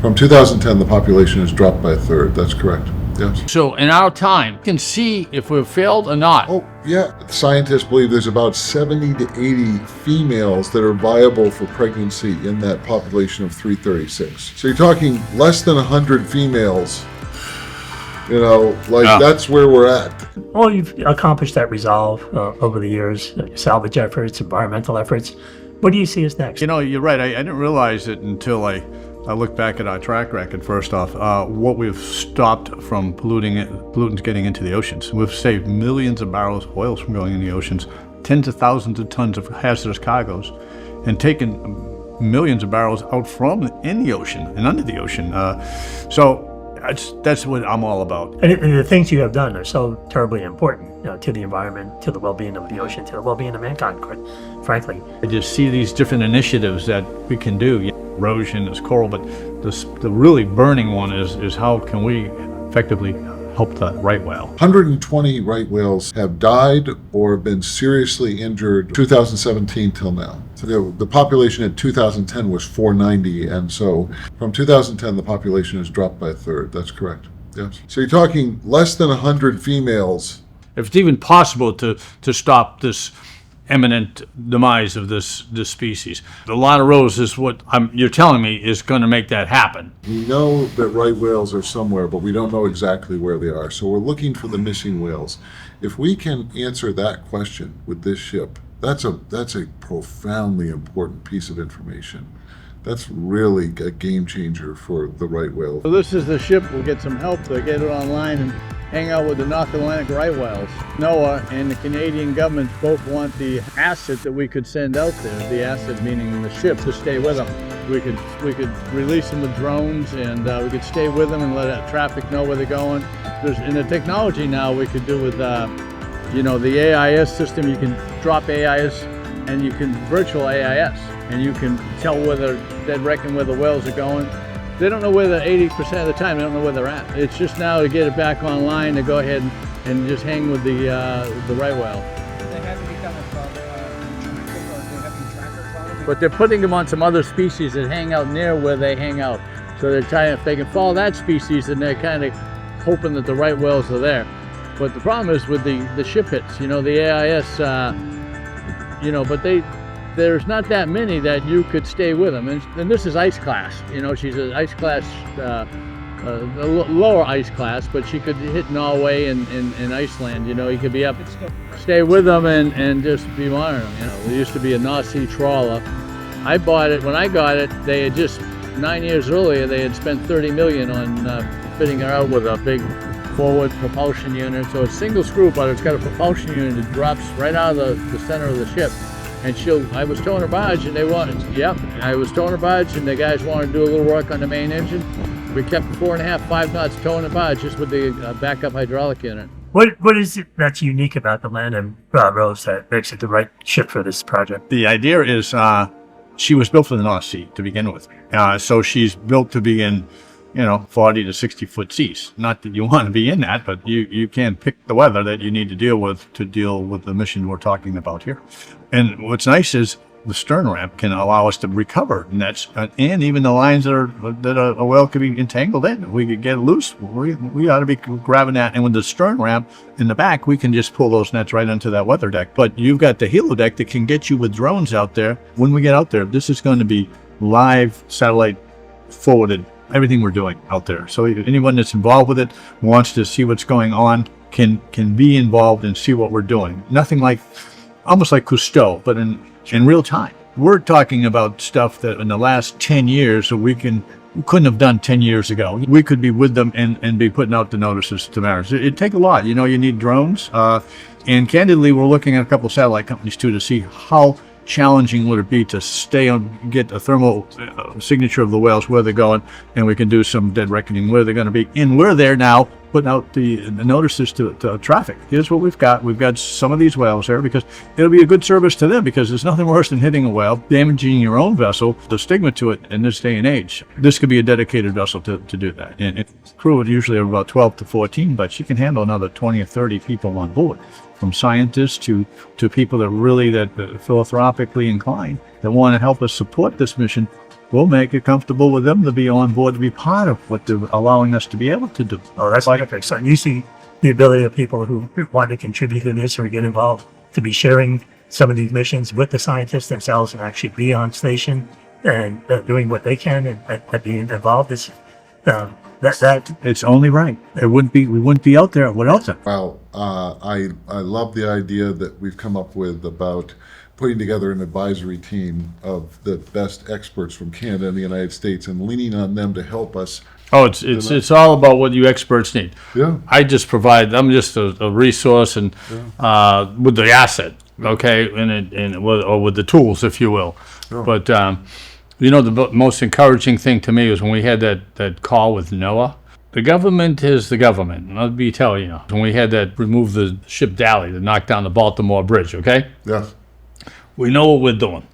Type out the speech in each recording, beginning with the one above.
From 2010, the population has dropped by a third. That's correct. Yes. So in our time, we can see if we've failed or not. Oh, yeah. Scientists believe there's about 70 to 80 females that are viable for pregnancy in that population of 336. So you're talking less than 100 females. That's where we're at. Well, you've accomplished that resolve over the years, salvage efforts, environmental efforts. What do you see as next? You're right. I didn't realize it until I look back at our track record. First off, what we've stopped from pollutants getting into the oceans. We've saved millions of barrels of oil from going in the oceans, tens of thousands of tons of hazardous cargoes, and taken millions of barrels out from in the ocean and under the ocean. So that's what I'm all about. And the things you have done are so terribly important, to the environment, to the well-being of the ocean, to the well-being of mankind, frankly. I just see these different initiatives that we can do. Erosion is coral, but the really burning one is how can we effectively help the right whale. 120 right whales have died or been seriously injured 2017 till now. So the population in 2010 was 490, and so from 2010 the population has dropped by a third. That's correct. Yes. So you're talking less than 100 females. If it's even possible to stop this imminent demise of this species, the line of rows is what you're telling me is going to make that happen. We know that right whales are somewhere, but we don't know exactly where they are. So we're looking for the missing whales. If we can answer that question with this ship, that's a profoundly important piece of information. That's really a game changer for the right whale. So this is the ship. We'll get some help to get it online and hang out with the North Atlantic right whales. NOAA and the Canadian government both want the asset that we could send out there, the asset meaning the ship, to stay with them. We could release them with drones, and we could stay with them and let traffic know where they're going. In the technology now we could do with the AIS system. You can drop AIS and you can virtual AIS, and you can tell they reckon where the whales are going. They don't know where 80% of the time, they don't know where they're at. It's just now to get it back online to go ahead and just hang with the right whale. They have to become tracking, or they have trackers on it? But they're putting them on some other species that hang out near where they hang out. So they're trying, if they can follow that species, then they're kind of hoping that the right whales are there. But the problem is with the ship hits, the AIS, but there's not that many that you could stay with them. And this is ice class. She's an ice class, a lower ice class, but she could hit Norway and Iceland. You could be up, stay with them and just be monitoring them. There used to be a North Sea trawler. I bought it, when I got it, they had just, 9 years earlier, they had spent $30 million on fitting her out with a big forward propulsion unit. So it's single screw, but it's got a propulsion unit that drops right out of the center of the ship. And I was towing her barge, and I was towing her barge, and the guys wanted to do a little work on the main engine. We kept 4.5, 5 knots towing the barge just with the backup hydraulic unit. What is it that's unique about the Landon Rose that makes it the right ship for this project? The idea is she was built for the North Sea to begin with. So she's built to be in 40 to 60 foot seas. Not that you want to be in that, but you can pick the weather that you need to deal with the mission we're talking about here. And what's nice is the stern ramp can allow us to recover nets, and even the lines that a whale could be entangled in. We could get loose. We ought to be grabbing that. And with the stern ramp in the back, we can just pull those nets right onto that weather deck. But you've got the helo deck that can get you with drones out there. When we get out there, this is going to be live satellite forwarded, everything we're doing out there. So anyone that's involved with it, wants to see what's going on, can be involved and see what we're doing. Nothing like, almost like Cousteau, but in real time. We're talking about stuff that in the last 10 years we couldn't have done 10 years ago. We could be with them and be putting out the notices to mariners. It'd take a lot. You need drones. And candidly, we're looking at a couple of satellite companies too to see how challenging would it be to stay on, get a thermal signature of the whales, where they're going, and we can do some dead reckoning where they're going to be. And we're there now putting out the notices to traffic. Here's what we've got. We've got some of these whales there because it'll be a good service to them, because there's nothing worse than hitting a whale, damaging your own vessel. The stigma to it in this day and age. This could be a dedicated vessel to do that. And crew would usually have about 12 to 14, but she can handle another 20 or 30 people on board, from scientists to people that are philanthropically inclined, that want to help us support this mission we'll make it comfortable with them to be on board, to be part of what they're allowing us to be able to do. Oh, that's perfect. So you see the ability of people who want to contribute to this or get involved to be sharing some of these missions with the scientists themselves and actually be on station and doing what they can and being involved. Is that It's only right. We wouldn't be out there without them. Well, I love the idea that we've come up with about putting together an advisory team of the best experts from Canada and the United States and leaning on them to help us. Oh, it's all about what you experts need. Yeah. I just provide. I'm just a resource and with the asset, okay, or with the tools, if you will. Yeah. But the most encouraging thing to me was when we had that call with NOAA. The government is the government. And I'll be telling you, when we had that remove the ship Dally to knock down the Baltimore Bridge, okay? Yes. We know what we're doing.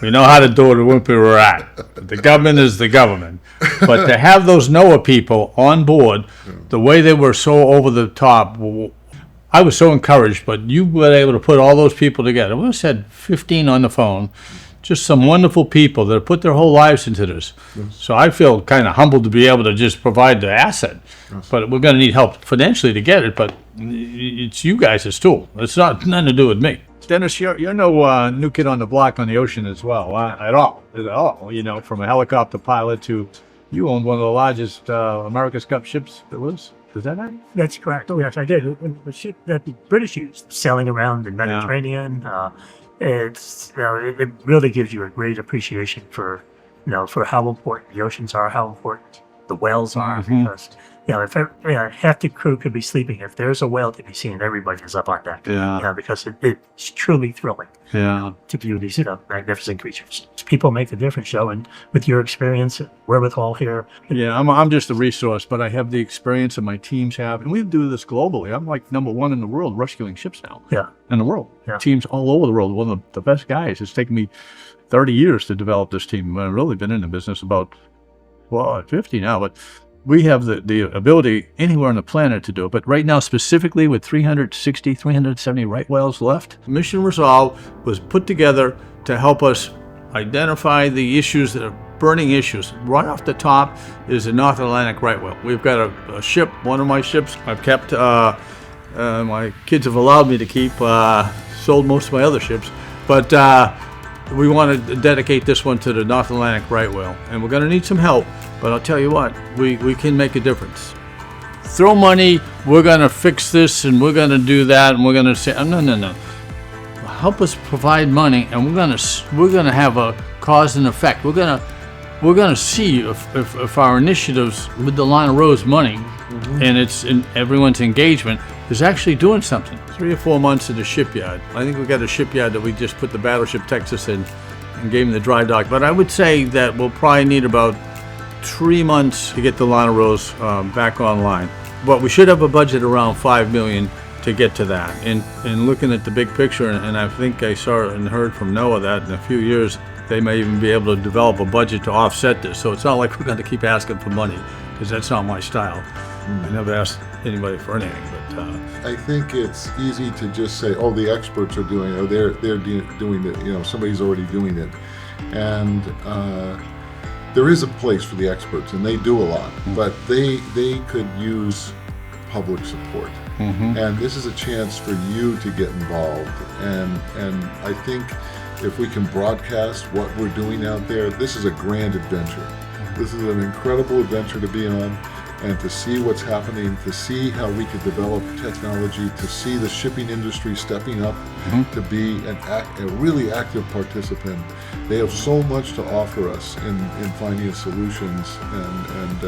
We know how to do it and where we're at. The government is the government. But to have those NOAA people on board, the way they were so over the top, I was so encouraged, but you were able to put all those people together. We just had 15 on the phone, just some wonderful people that put their whole lives into this. Yes. So I feel kind of humbled to be able to just provide the asset. Yes. But we're going to need help financially to get it, but it's you guys' tool. It's nothing to do with me. Dennis, you're no new kid on the block on the ocean as well, at all. From a helicopter pilot to you owned one of the largest America's Cup ships there was. Is that right? That's correct. Oh, yes, I did. The ship that the British used, sailing around the Mediterranean. It really gives you a great appreciation for how important the oceans are, how important the whales are, because if half the crew could be sleeping, if there's a whale to be seen, everybody is up on deck. Because it's truly thrilling. To view these magnificent creatures. People make the difference, Joe, and with your experience, wherewithal here. Yeah, I'm just a resource, but I have the experience that my teams have, and we do this globally. I'm like #1 in the world rescuing ships now. In the world. Teams all over the world. One of the best guys. It's taken me 30 years to develop this team. I've really been in the business about 50 now, but we have the ability anywhere on the planet to do it. But right now, specifically with 370 right whales left, Mission Resolve was put together to help us identify the issues that are burning issues. Right off the top is the North Atlantic right whale. We've got a ship, one of my ships I've kept, my kids have allowed me to keep, sold most of my other ships, but we want to dedicate this one to the North Atlantic right whale, and we're going to need some help. But I'll tell you what, we can make a difference. Throw money, we're going to fix this, and we're going to do that, and we're going to say, no. Help us provide money, and we're going to have a cause and effect. We're going to see if our initiatives with the Line of Rose money and everyone's engagement is actually doing something. 3 or 4 months at the shipyard. I think we got a shipyard that we just put the battleship Texas in and gave him the dry dock. But I would say that we'll probably need about 3 months to get the Line of Rose back online. But we should have a budget around $5 million to get to that. And looking at the big picture, and I think I saw and heard from NOAA that in a few years they may even be able to develop a budget to offset this. So it's not like we're going to keep asking for money, because that's not my style. I never asked anybody for anything. But I think it's easy to just say, "Oh, the experts are doing it. Or they're doing it. Somebody's already doing it," and there is a place for the experts, and they do a lot, but they could use public support. And this is a chance for you to get involved. And I think if we can broadcast what we're doing out there, this is a grand adventure. This is an incredible adventure to be on, and to see what's happening, to see how we could develop technology, to see the shipping industry stepping up to be a really active participant. They have so much to offer us in finding solutions, and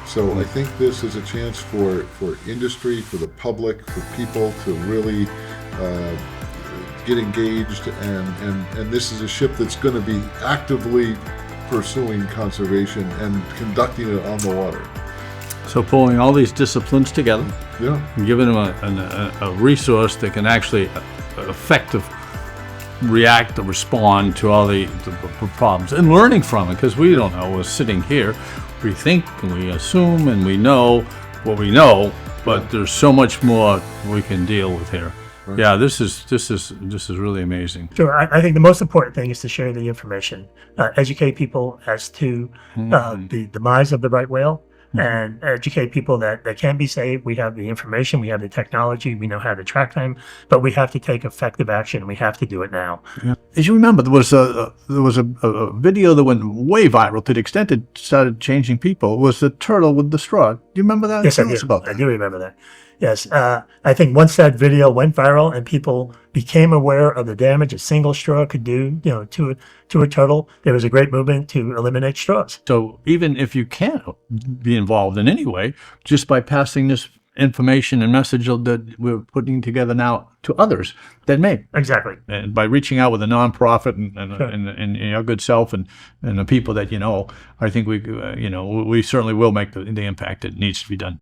so I think this is a chance for industry, for the public, for people to really get engaged, and this is a ship that's going to be actively pursuing conservation and conducting it on the water. so pulling all these disciplines together, and giving them a resource that can actually react or respond to all the problems, and learning from it, because we don't know. We're sitting here, we think and we assume and we know what we know, but there's so much more we can deal with here. Yeah, this is really amazing. Sure. I think the most important thing is to share the information, educate people as to the demise of the right whale, and educate people that they can be saved. We have the information, we have the technology, we know how to track them, but we have to take effective action. We have to do it now. Yeah. As you remember, there was a video that went way viral to the extent it started changing people. It was the turtle with the straw. Do you remember that? Yes, I Tell us do. about I that. do remember that. Yes, I think once that video went viral and people became aware of the damage a single straw could do, to a turtle, there was a great movement to eliminate straws. So even if you can't be involved in any way, just by passing this information and message that we're putting together now to others that may. Exactly. And by reaching out with a nonprofit and Sure. your good self and the people that I think we certainly will make the impact that needs to be done.